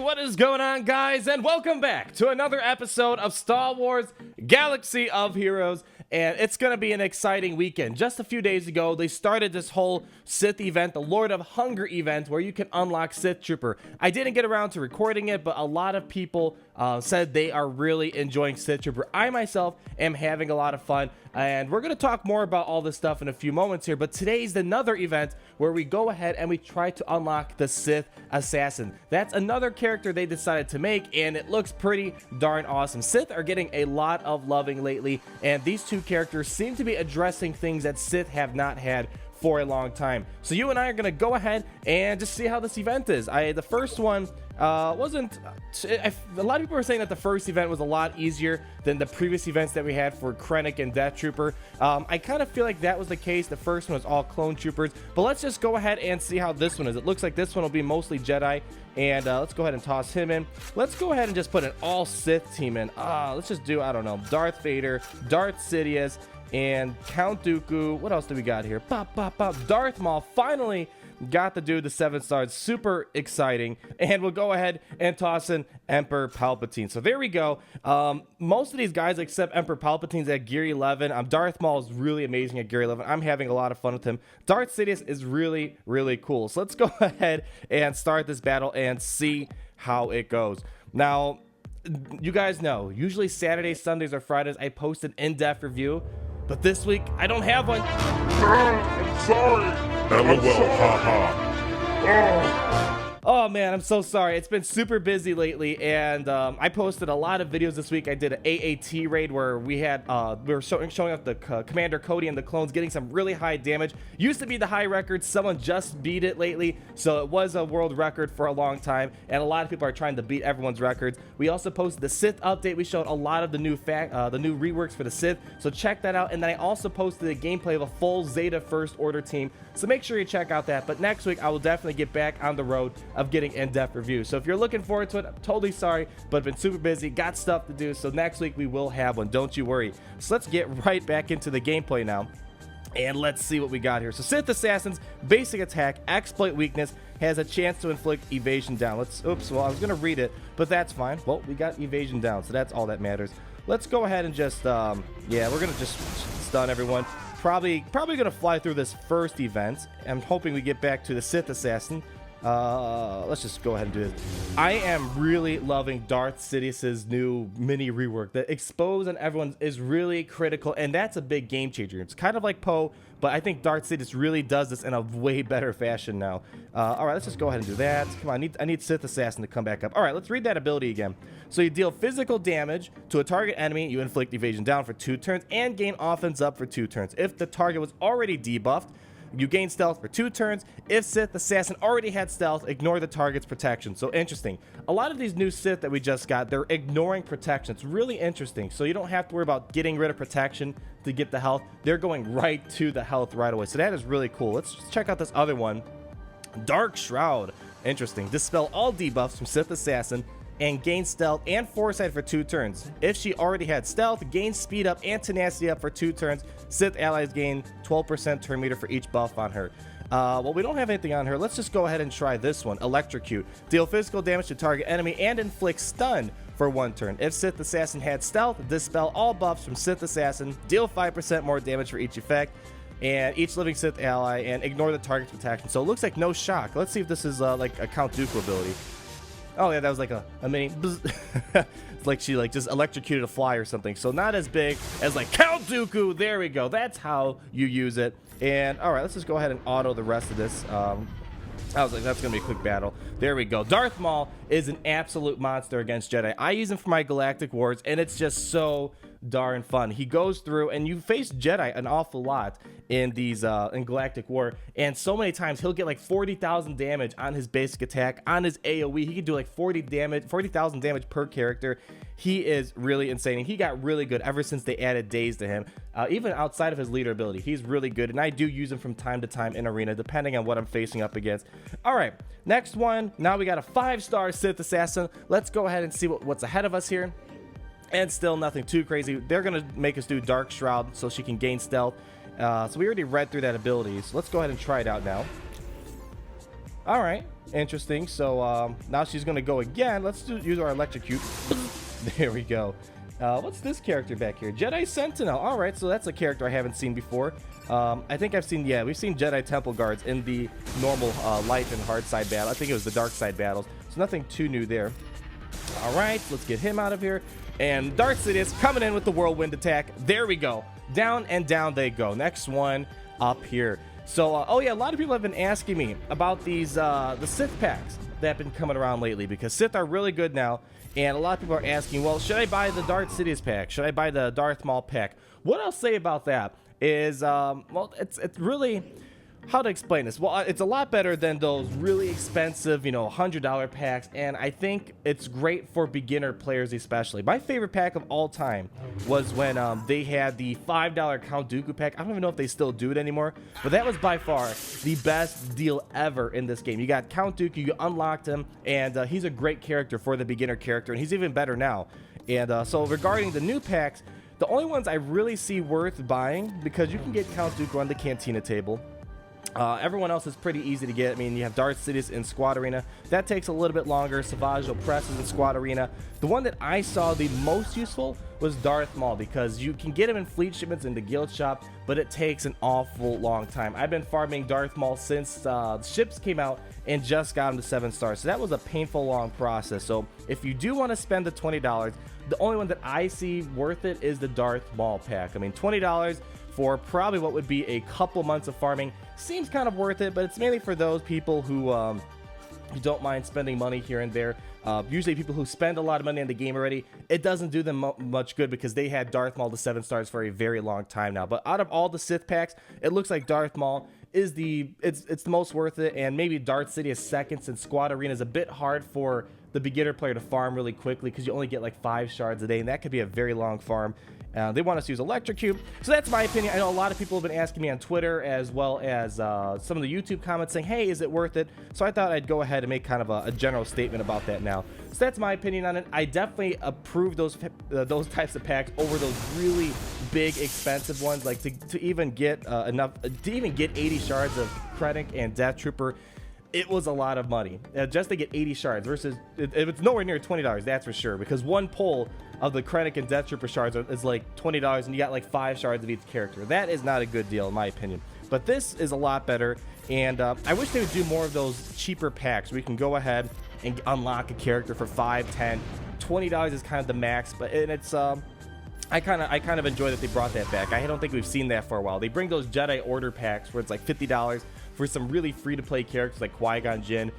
what is going on, guys? And welcome back to another episode of Star Wars Galaxy of Heroes. And it's going to be an exciting weekend. Just a few days ago, they started this whole Sith event, the Lord of Hunger event, where you can unlock Sith Trooper. I didn't get around to recording it, but a lot of people said they are really enjoying Sith Trooper. I myself am having a lot of fun, and we're going to talk more about all this stuff in a few moments here. But today's another event where we go ahead and we try to unlock the Sith Assassin. That's another character they decided to make, and it looks pretty darn awesome. Sith are getting a lot of loving lately, and these two characters seem to be addressing things that Sith have not had for a long time. So you and I are going to go ahead and just see how this event is. The first one wasn't... A lot of people are saying that the first event was a lot easier than the previous events that we had for Krennic and Death Trooper. I kind of feel like that was the case. The first one was all clone troopers, but let's just go ahead and see how this one is. It looks like this one will be mostly Jedi, and let's go ahead and toss him in. Let's go ahead and just put an all Sith team in. Let's just do, I don't know, Darth Vader, Darth Sidious, and Count Dooku. What else do we got here? Darth Maul finally got the dude the 7 stars. Super exciting. And we'll go ahead and toss in Emperor Palpatine. So there we go. Most of these guys except Emperor Palpatine's at Gear 11. Darth Maul is really amazing at Gear 11. I'm having a lot of fun with him. Darth Sidious is really, really cool. So let's go ahead and start this battle and see how it goes. Now, you guys know, usually Saturdays, Sundays, or Fridays, I post an in-depth review. But this week, I don't have one. I'm sorry. LOL, haha. Oh man, I'm so sorry. It's been super busy lately, and I posted a lot of videos this week. I did an AAT raid where we were showing off the Commander Cody and the clones getting some really high damage. Used to be the high record. Someone just beat it lately, so it was a world record for a long time, and a lot of people are trying to beat everyone's records. We also posted the Sith update. We showed a lot of the new reworks for the Sith, so check that out. And then I also posted a gameplay of a full Zeta First Order team, so make sure you check out that. But next week, I will definitely get back on the road of getting in-depth reviews. So if you're looking forward to it, I'm totally sorry, but I've been super busy, got stuff to do, so next week we will have one, don't you worry. So let's get right back into the gameplay now, and let's see what we got here. So Sith Assassin's basic attack, exploit weakness, has a chance to inflict evasion down. Oops, well, I was gonna read it, but that's fine. Well, we got evasion down, so that's all that matters. Let's go ahead and just, yeah, we're gonna just stun everyone. Probably gonna fly through this first event. I'm hoping we get back to the Sith Assassin. Let's just go ahead and do this. I am really loving Darth Sidious's new mini rework. The expose on everyone is really critical, and that's a big game changer. It's kind of like Poe, but I think Darth Sidious really does this in a way better fashion now. All right, let's just go ahead and do that. Come on, I need Sith Assassin to come back up. All right, let's read that ability again. So you deal physical damage to a target enemy, you inflict evasion down for 2 turns, and gain offense up for 2 turns. If the target was already debuffed, you gain stealth for 2 turns. If Sith Assassin already had stealth, ignore the target's protection. So interesting. A lot of these new Sith that we just got, they're ignoring protection. It's really interesting. So you don't have to worry about getting rid of protection to get the health. They're going right to the health right away. So that is really cool. Let's just check out this other one. Dark Shroud. Interesting. Dispel all debuffs from Sith Assassin and gain stealth and foresight for 2 turns. If she already had stealth, gain speed up and tenacity up for 2 turns. Sith allies gain 12% turn meter for each buff on her. Well, we don't have anything on her. Let's just go ahead and try this one. Electrocute. Deal physical damage to target enemy and inflict stun for 1 turn. If Sith Assassin had stealth, dispel all buffs from Sith Assassin. Deal 5% more damage for each effect and each living Sith ally, and ignore the target's protection. So it looks like no shock. Let's see if this is like a Count Dooku ability. Oh yeah, that was like a mini it's like she just electrocuted a fly or something. So not as big as like Count Dooku. There we go. That's how you use it. And all right, let's just go ahead and auto the rest of this. I was like, that's gonna be a quick battle. There we go. Darth Maul is an absolute monster against Jedi. I use him for my Galactic Wars, and it's just so darn fun. He goes through, and you face Jedi an awful lot in these in Galactic War, and so many times he'll get like 40,000 damage on his basic attack. On his AoE, he can do like 40,000 damage per character. He is really insane, and he got really good ever since they added days to him. Even outside of his leader ability, he's really good, and I do use him from time to time in arena, depending on what I'm facing up against. All right, next one. Now we got a 5-star Sith Assassin. Let's go ahead and see what's ahead of us here. And still nothing too crazy. They're gonna make us do Dark Shroud so she can gain stealth. So we already read through that ability, so let's go ahead and try it out now. All right, interesting. So now she's gonna go again. Let's use our electrocute. There we go. What's this character back here? Jedi Sentinel. All right, so that's a character I haven't seen before. I think I've seen, yeah, we've seen Jedi Temple Guards in the normal light and hard side battle. I think it was the dark side battles, so nothing too new there. All right, let's get him out of here. And Darth Sidious coming in with the whirlwind attack. There we go. Down and down they go. Next one up here. So, oh yeah, a lot of people have been asking me about these the Sith packs that have been coming around lately, because Sith are really good now. And a lot of people are asking, well, should I buy the Darth Sidious pack? Should I buy the Darth Maul pack? What I'll say about that is, well, it's really, how to explain this? Well, it's a lot better than those really expensive, you know, $100 packs, and I think it's great for beginner players especially. My favorite pack of all time was when they had the $5 Count Dooku pack. I don't even know if they still do it anymore, but that was by far the best deal ever in this game. You got Count Dooku, you unlocked him, and he's a great character for the beginner character, and he's even better now. And so regarding the new packs, the only ones I really see worth buying, because you can get Count Dooku on the Cantina table. Everyone else is pretty easy to get. I mean, you have Darth Sidious in Squad Arena. That takes a little bit longer. Savage Opress is in Squad Arena. The one that I saw the most useful was Darth Maul, because you can get him in fleet shipments in the guild shop, but it takes an awful long time. I've been farming Darth Maul since ships came out and just got him to 7 stars. So that was a painful long process. So if you do want to spend the $20, the only one that I see worth it is the Darth Maul pack. I mean, $20 for probably what would be a couple months of farming seems kind of worth it, but it's mainly for those people who don't mind spending money here and there. Usually people who spend a lot of money on the game already, it doesn't do them much good, because they had Darth Maul to 7 stars for a very long time now. But out of all the Sith packs, it looks like Darth Maul is it's the most worth it, and maybe Darth Sidious second, since Squad Arena is a bit hard for the beginner player to farm really quickly, because you only get like 5 shards a day, and that could be a very long farm. They want us to use Electrocute. So that's my opinion. I know a lot of people have been asking me on Twitter, as well as some of the YouTube comments saying, hey, is it worth it? So I thought I'd go ahead and make kind of a general statement about that now. So that's my opinion on it. I definitely approve those types of packs over those really big, expensive ones. Like to even get to even get 80 shards of Krennic and Death Trooper, it was a lot of money just to get 80 shards, versus it's nowhere near $20, that's for sure, because one pull of the Krennic and Death Trooper shards is like $20, and you got like 5 shards of each character. That is not a good deal in my opinion, but this is a lot better. And I wish they would do more of those cheaper packs where you can go ahead and unlock a character for $5, $10, $20 is kind of the max. But and it's I kind of enjoy that they brought that back. I don't think we've seen that for a while. They bring those Jedi Order packs where it's like $50 for some really free-to-play characters like Qui-Gon Jinn,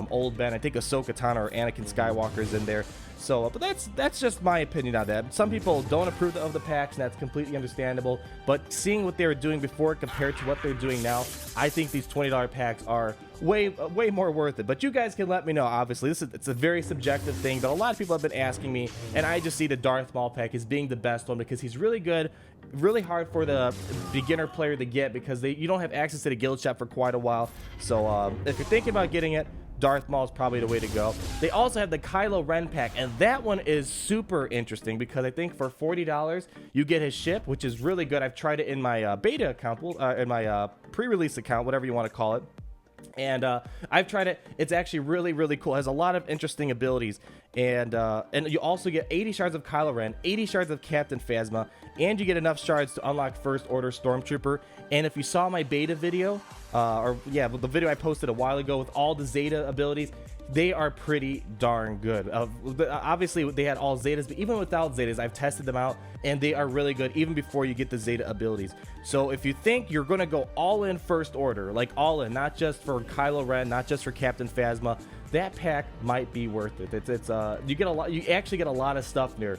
Old Ben. I think Ahsoka Tano or Anakin Skywalker is in there. So, but that's just my opinion on that. Some people don't approve of the packs, and that's completely understandable. But seeing what they were doing before compared to what they're doing now, I think these $20 packs are way more worth it. But you guys can let me know. Obviously, it's a very subjective thing, but a lot of people have been asking me, and I just see the Darth Maul pack as being the best one, because he's really good, really hard for the beginner player to get, because you don't have access to the guild shop for quite a while. So if you're thinking about getting it, Darth Maul is probably the way to go. They also have the Kylo Ren pack, and that one is super interesting, because I think for $40 you get his ship, which is really good. I've tried it in my beta account, in my pre-release account, whatever you want to call it. And I've tried it. It's actually really cool. It has a lot of interesting abilities, and you also get 80 shards of Kylo Ren, 80 shards of Captain Phasma, and you get enough shards to unlock First Order Stormtrooper. And if you saw my beta video, the video I posted a while ago with all the Zeta abilities, they are pretty darn good. Obviously, they had all Zetas, but even without Zetas, I've tested them out, and they are really good even before you get the Zeta abilities. So if you think you're going to go all in First Order, like all in, not just for Kylo Ren, not just for Captain Phasma, that pack might be worth it. You get a lot. You actually get a lot of stuff there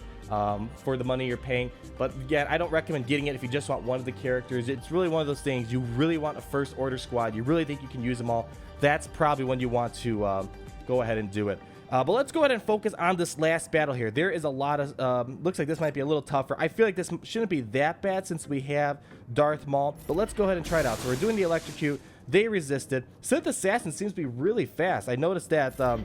for the money you're paying. But again, I don't recommend getting it if you just want one of the characters. It's really one of those things. You really want a First Order squad. You really think you can use them all. That's probably when you want to go ahead and do it. But let's go ahead and focus on this last battle here. There is a lot of looks like this might be a little tougher. I feel like this shouldn't be that bad since we have Darth Maul, but let's go ahead and try it out. So we're doing the electrocute. They resisted. Sith Assassin seems to be really fast. I noticed that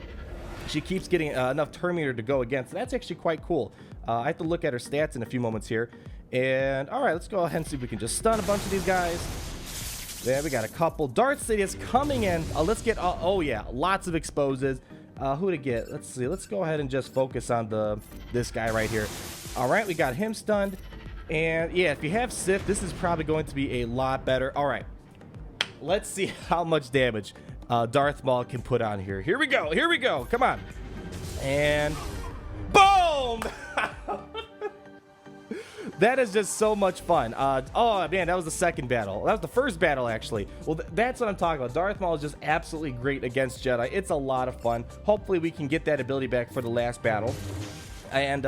she keeps getting enough Terminator to go against. So that's actually quite cool. I have to look at her stats in a few moments here. And all right, let's go ahead and see if we can just stun a bunch of these guys. There we got a couple. Darth Sidious coming in. Let's get, oh yeah, lots of exposes. Who to get? Let's see. Let's go ahead and just focus on this guy right here. All right, we got him stunned. And yeah, if you have Sith, this is probably going to be a lot better. All right, let's see how much damage Darth Maul can put on here. Here we go. Here we go. Come on. And boom! That is just so much fun. Oh man, that was the second battle. That was the first battle, actually. Well, that's what I'm talking about. Darth Maul is just absolutely great against Jedi. It's a lot of fun. Hopefully we can get that ability back for the last battle. And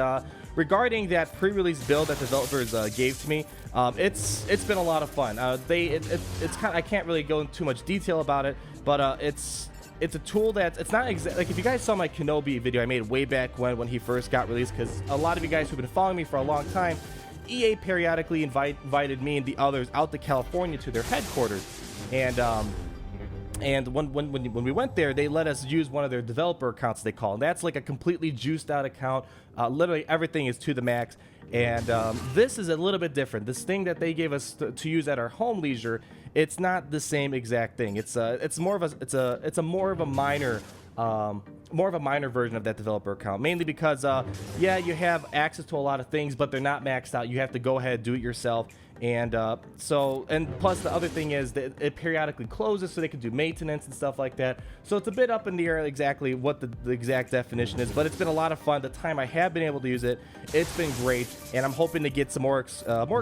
regarding that pre-release build that developers gave to me, it's been a lot of fun. It's kind of, I can't really go into too much detail about it, but it's a tool that it's not exactly like if you guys saw my Kenobi video I made way back when he first got released, because a lot of you guys who've been following me for a long time, EA periodically invited me and the others out to California to their headquarters, and when we went there, they let us use one of their developer accounts, they call, and that's like a completely juiced out account. Literally everything is to the max, and this is a little bit different. This thing that they gave us to use at our home leisure, it's not the same exact thing. It's more of a minor version of that developer account, mainly because yeah, you have access to a lot of things, but they're not maxed out. You have to go ahead and do it yourself. And plus the other thing is that it periodically closes, so they can do maintenance and stuff like that. So it's a bit up in the air exactly what the exact definition is, but it's been a lot of fun. The time I have been able to use it, it's been great, and I'm hoping to get some more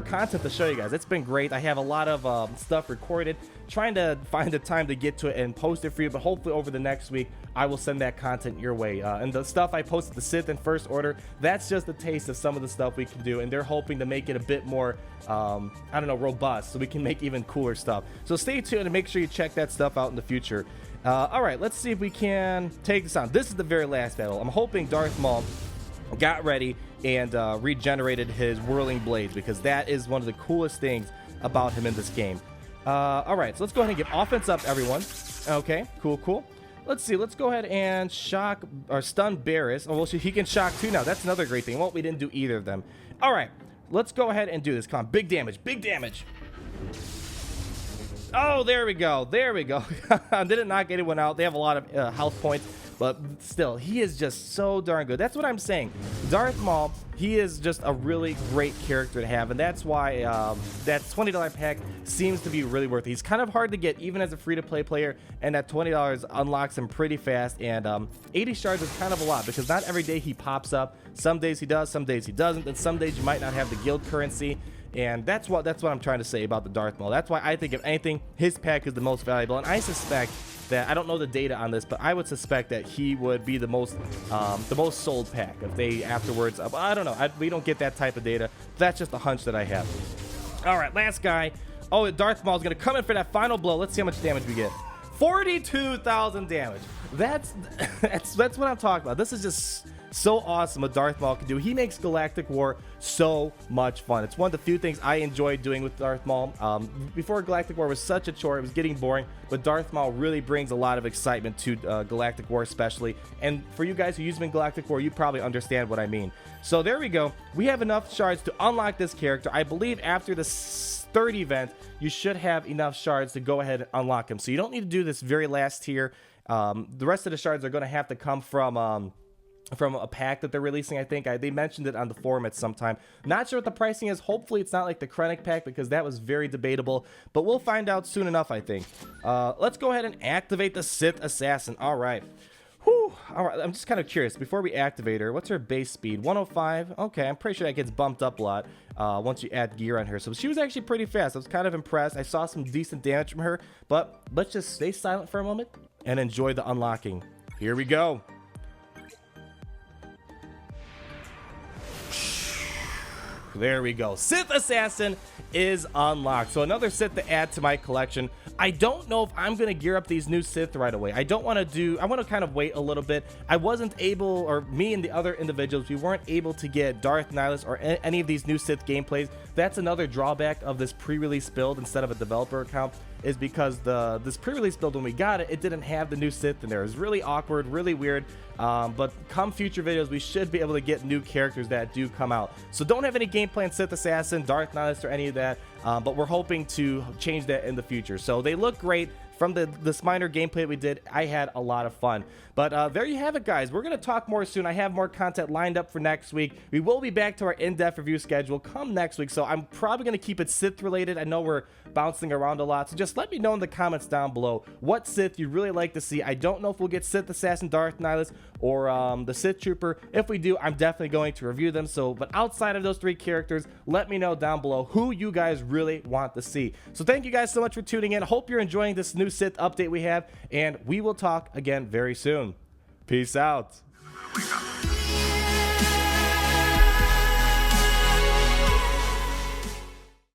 content to show you guys. It's been great. I have a lot of stuff recorded, trying to find the time to get to it and post it for you, but hopefully over the next week I will send that content your way. And the stuff I posted, the Sith and First Order, that's just a taste of some of the stuff we can do, and they're hoping to make it a bit more I don't know, robust, so we can make even cooler stuff. So stay tuned and make sure you check that stuff out in the future. All right, let's see if we can take this on. This is the very last battle. I'm hoping Darth Maul got ready and regenerated his whirling blades, because that is one of the coolest things about him in this game. All right, so let's go ahead and get offense up, everyone. Okay, cool. Let's see. Let's go ahead and shock or stun Barris. Oh, well, he can shock too now. That's another great thing. Well, we didn't do either of them. All right. Let's go ahead and do this. Come on, big damage, big damage. Oh, there we go. Did it not get anyone out? They have a lot of health points, but still, he is just so darn good. That's what I'm saying. Darth Maul, he is just a really great character to have, and that's why that $20 pack seems to be really worth it. He's kind of hard to get even as a free-to-play player, and that $20 unlocks him pretty fast, and 80 shards is kind of a lot, because not every day he pops up. Some days he does, some days he doesn't, and some days you might not have the guild currency. And that's what I'm trying to say about the Darth Maul. That's why I think, if anything, his pack is the most valuable. And I suspect that, I don't know the data on this, but I would suspect that he would be the most sold pack if they afterwards. I don't know. We don't get that type of data. That's just a hunch that I have. All right, last guy. Oh, Darth Maul is going to come in for that final blow. Let's see how much damage we get. 42,000 damage. That's what I'm talking about. This is just so awesome what Darth Maul can do. He makes Galactic War so much fun. It's one of the few things I enjoyed doing with Darth Maul. Before, Galactic War was such a chore, it was getting boring, but Darth Maul really brings a lot of excitement to Galactic War especially. And for you guys who use him in Galactic War, you probably understand what I mean. So there we go. We have enough shards to unlock this character. I believe after the third event, you should have enough shards to go ahead and unlock him. So you don't need to do this very last tier. The rest of the shards are going to have to come from a pack that they're releasing. I think they mentioned it on the forum at some time. Not sure what the pricing is. Hopefully it's not like the Krennic pack, because that was very debatable, but we'll find out soon enough, I think. Let's go ahead and activate the Sith Assassin. All right. Whew. All right, I'm just kind of curious. Before we activate her, what's her base speed? 105. Okay, I'm pretty sure that gets bumped up a lot once you add gear on her. So she was actually pretty fast. I was kind of impressed. I saw some decent damage from her, but let's just stay silent for a moment and enjoy the unlocking. Here we go. There we go. Sith Assassin is unlocked. So another Sith to add to my collection. I don't know if I'm going to gear up these new Sith right away. I want to kind of wait a little bit. I wasn't able, or me and the other individuals, we weren't able to get Darth Nihilus or any of these new Sith gameplays. That's another drawback of this pre-release build instead of a developer account, is because this pre-release build, when we got it, it didn't have the new Sith in there. It was really awkward, really weird. But come future videos, we should be able to get new characters that do come out. So don't have any gameplay in Sith Assassin, Darth Nihilus, or any of that. but we're hoping to change that in the future. So they look great. From this minor gameplay we did, I had a lot of fun. But there you have it, guys. We're going to talk more soon. I have more content lined up for next week. We will be back to our in-depth review schedule come next week, so I'm probably going to keep it Sith related. I know we're bouncing around a lot, so just let me know in the comments down below what Sith you'd really like to see. I don't know if we'll get Sith Assassin Darth Nihilus or the Sith Trooper. If we do, I'm definitely going to review them. So, but outside of those 3 characters, let me know down below who you guys really want to see. So thank you guys so much for tuning in. Hope you're enjoying this new Sith update we have, and we will talk again very soon. Peace out.